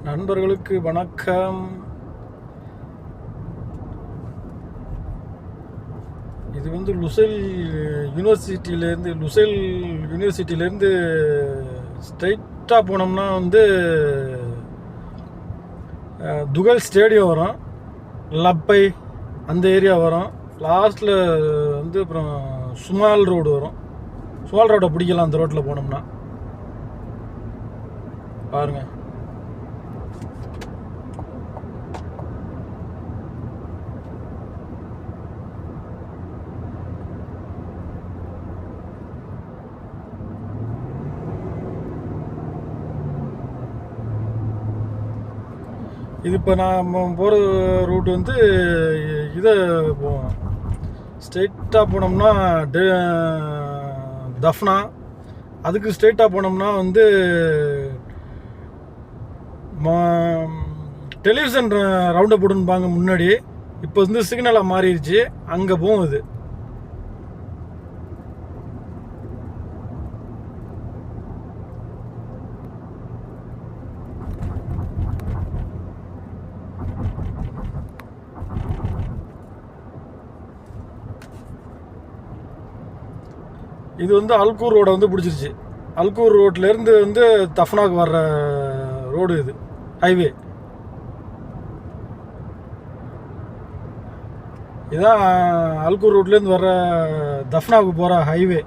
நண்பர்களுக்கு வணக்கம். இது வந்து லுசெல் யூனிவர்சிட்டியிலேருந்து ஸ்ட்ரைட்டாக போனோம்னா வந்து துகல் ஸ்டேடியம் வரும், லப்பை அந்த ஏரியா வரும். லாஸ்ட்டில் வந்து அப்புறம் சுமால் ரோடு வரும். சுமால் ரோடை பிடிக்கலாம் அந்த ரோட்டில் போனோம்னா. பாருங்கள், இது இப்போ நான் போகிற ரூட் வந்து இதை போவோம். ஸ்ட்ரெயிட்டாக போனோம்னா தஃப்னா, அதுக்கு ஸ்ட்ரெயிட்டாக போனோம்னா வந்து டெலிவிஷன் ரவுண்ட் போடுன்பாங்க முன்னாடி. இப்போ வந்து சிக்னலாக மாறிடுச்சு, அங்கே போகும் இது. இது வந்து அல்கூர் ரோடை வந்து பிடிச்சிருச்சு. அல்கூர் ரோட்லேருந்து வந்து தஃப்னாக்கு வர்ற ரோடு இது, ஹைவே. இதுதான் அல்கூர் ரோட்லேருந்து வர்ற தஃப்னாவுக்கு போகிற ஹைவே,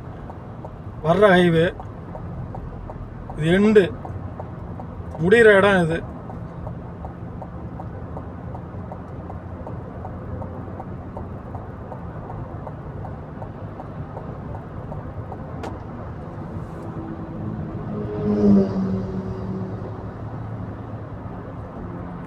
வர்ற ஹைவே. இது எண்டு முடிகிற இடம் இது.